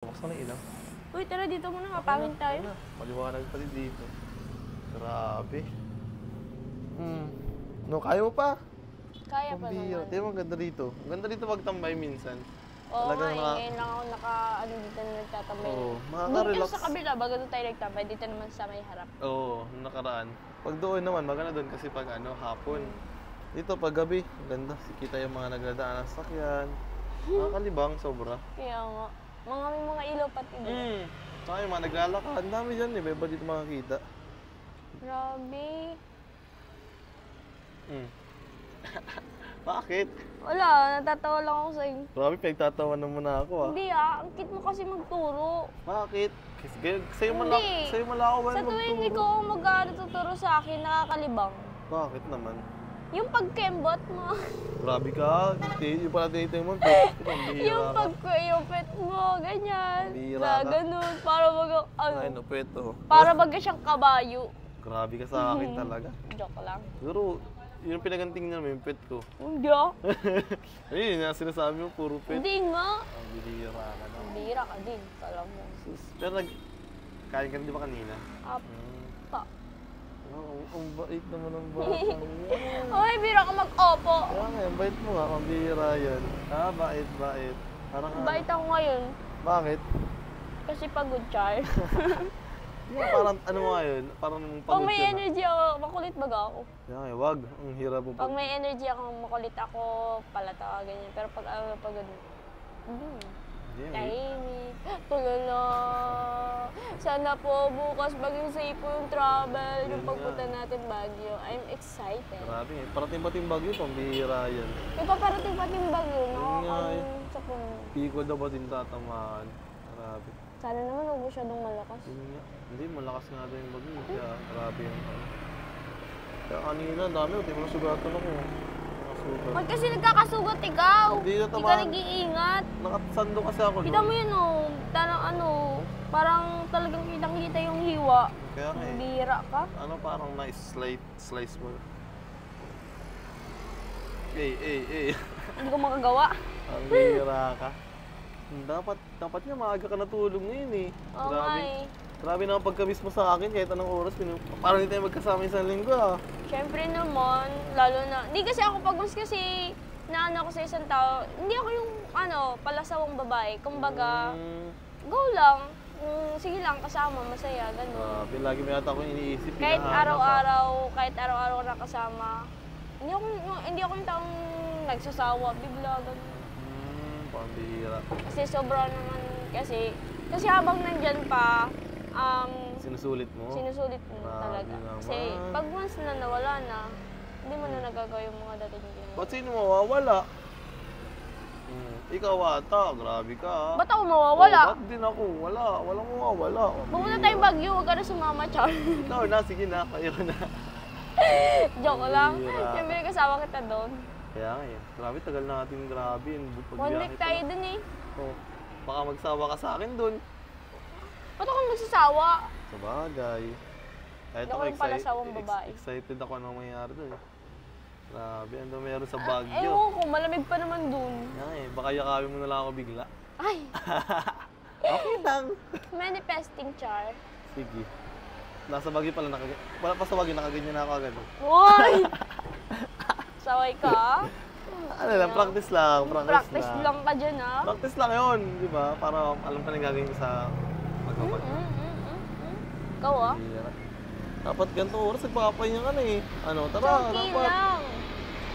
Buksan na ilaw. Uy, tara dito muna, mapangin tayo. Maliwanag pa din dito. Grabe. No, kaya mo pa? Kaya pa naman. Di ba, ang ganda dito. Ang ganda dito magtambay minsan. Oo nga, ngayon lang ako dito na nagtatambay. Oo, Doon makaka-relax. sa kabila, bago doon tayo nagtambay, dito naman sa may harap. Oo, nakaraan. Pag doon naman, maganda doon kasi pag hapon. Dito pag gabi, ganda. Kita yung mga nagdadaan ng sakyan. Nakakalibang, sobra. Kaya nga. May mga ilaw pati doon. Saka yung mga naglalakad, ang dami dyan eh. Iba dito makakita. Grabe. Bakit? Wala, natatawa lang ako sa'yo. Grabe, pinagtatawanan mo na ako ah. Hindi ang cute mo kasi magturo. Bakit? Kasi sa'yo Hindi. wala ako Sa tuwing ikaw ang mag-tuturo sa akin, nakakalibang. Bakit naman? Yung pagkembot mo. Grabe ka. Yung pala tinitay mo. Yung pagkuyupit mo, ganyan. Bihira ka. Ganun, para Ay, no, peto. para siyang kabayo. Grabe ka sa akin talaga. Joke lang. Siguro, yun ang pinaganting niya yung pet ko. Hindi ah. Ayun, yung sinasabi mo, puro pet. Hindi nga. Ang bihira ka na. Bihira ka din, alam mo. Pero kain ka rin di ba kanina? Pa. Ang bait naman ang bata yan. Ay, bihira ka mag-opo. Kaya nga, ang bait mo nga, ang bihira yan. Bait. Parang Bait ako ngayon. Bakit? Kasi pagod, Char. Parang ano mo ngayon? Parang Pag pagod may ka na. energy ako, makulit baga ako. Kaya nga, wag. Ang hirap mo Pag may energy ako, makulit ako, palata, ganyan. Pero pag pagod, tahimik, tulala. Sana po bukas maging safe po yung travel, yung pagpunta natin Baguio. I'm excited. Grabe eh. Parating bating Baguio, pambihira yan. May paparating pa din Baguio, nga eh. sa puno. Piko daw ba din tatamaan? Grabe. Sana naman huwag masyadong malakas. Yun nga. Hindi, malakas nga daw yung Baguio. Kaya grabe yung Kaya kanina, dami. Hindi mo nasugatan ako. Nakasugat. Ba't kasi nagkakasugat ikaw? Hindi na Hindi ka nag-iingat. Nakasando kasi ako Kita mo yun oh, parang talagang kitang-kita yung hiwa. Kaya nga eh. Bira ka. Ano parang na-slice mo. Hindi ko makagawa. Ang bihira ka. Dapat nga maaga ka natulog ngayon eh. Oo nga eh. Grabe naman pagka-miss mo sa akin kahit anong oras. Parang hindi tayo magkasama isang linggo ah. Siyempre naman, lalo na, hindi kasi ako pag-mas kasi naano ako sa isang tao, hindi ako yung palasawang babae. Kumbaga, go lang. Sige lang, kasama, masaya, gano'n. Lagi may ata akong iniisip. Kahit araw-araw nakasama. Hindi ako yung taong nagsasawa, bigla, gano'n. Pambihira. Kasi sobra naman, kasi habang nandyan pa, Sinusulit mo? sinusulit mo talaga. Kasi pag once na nawala na, hindi mo na nagagawa yung mga dating ginawa. Ba't sino mawawala? Ikaw ata, grabe ka ah. Ba't ako mawawala? Ba't din ako? Walang mawawala. Pumunta tayong Baguio, huwag ka na sumama, Char. Ikaw na, sige na, kayo na. Joke lang. Bihira. Siyempre kasama kita doon. Kaya nga eh, grabe, tagal natin grabe yun. 1 week tayo dun eh. Oh, baka magsawa ka sa akin dun. Ba't ako magsasawa? Sa bagay. Kahit Hindi ako yung palasawang babae. excited ako anong mangyayari dun. Grabe, ano meron sa Baguio. Ewan ko, malamig pa naman dun. Yan eh, baka yakawin mo na lang ako bigla. Ay, Okay lang. manifesting, Char. Sige. Nasa Baguio pala wala pa sa Baguio, nakaganyan na ako agad. Uy! Saway ka? Ano lang, practice lang. Practice lang ka dyan, ha? Practice lang yun, di ba? Para alam ka na yung gagawin ko sa magpapag. Ikaw, ah? Dapat ganito oras, nagpapahinga ka na eh. Tara, Joking dapat. lang.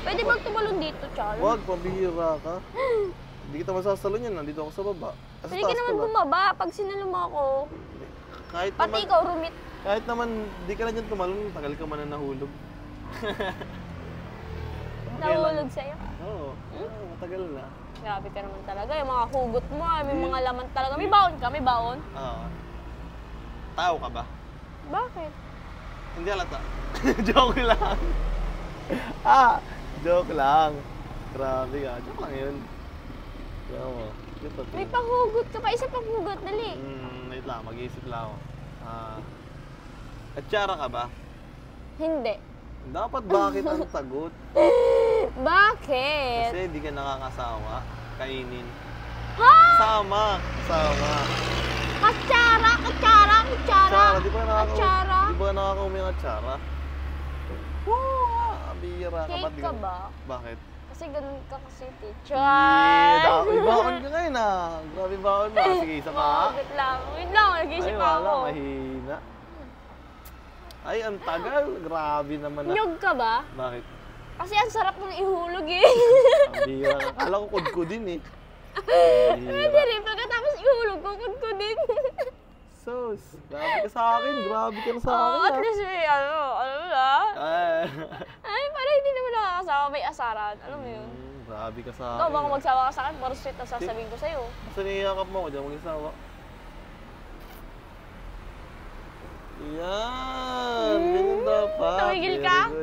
Pwede bang tumalon dito, Char? Wag, pambihira ka. Hindi kita masasalon yan, nandito ako sa baba. Pwede ka naman bumaba pag sinalo mo ako. Kahit Pati naman, ikaw, rumit. kahit naman, di ka na dyan tumalon, tagal ka man na nahulog. Nahulog sa'yo. Oo, matagal na. Grabe ka naman talaga. Yung mga hugot mo, may mga laman talaga. May baon ka? May baon? Oo. Tao ka ba? Bakit? Hindi halata. Joke lang. Joke lang. Grabe ka. Joke lang yun. Kaya mo. May panghugot ka pa. Isa pang hugot. Dali. Wait lang. Mag-iisip lang ako. Atsara ka ba? Hindi. Dapat bakit ang tagot? Bakit? Kasi di ka nakakasawa. Kainin. Ha? Kasama. Kasama. Kutsara, kutsara, kutsara. Di ba Kutsara. Di ba nakakaumi ang atsara? Wow! Bira ka. Cake Ba't di ka ba? Bakit? Kasi ganun ka kasi, teacher. Yeah, baon ka ngayon ah. Grabe baon na. Sige, isa pa. Wait lang. Wait lang, nag-isip Ay, pa wala. ako. Mahina. Ay, ang tagal. Grabe naman na. Nyog ka ba? Bakit? Kasi ang sarap nung ihulog eh. Ang bira ka. Kala ko kudkudin eh. Pwede rin, pagkatapos ihulog ko, ko din. Sus, grabe ka sa akin. Grabe ka na sa Oo, akin at ah. least may ano na. Ay, Ay, parang hindi naman nakakasama, may asaran. Alam mo yun? grabe ka sa Ikaw, akin. baka magsawa ka sa akin, puro sweet na sasabihin ko sa'yo. Basta niyakap mo ako dyan, mag-isawa. Yan! Ganyan dapat. Tumigil Very ka? good.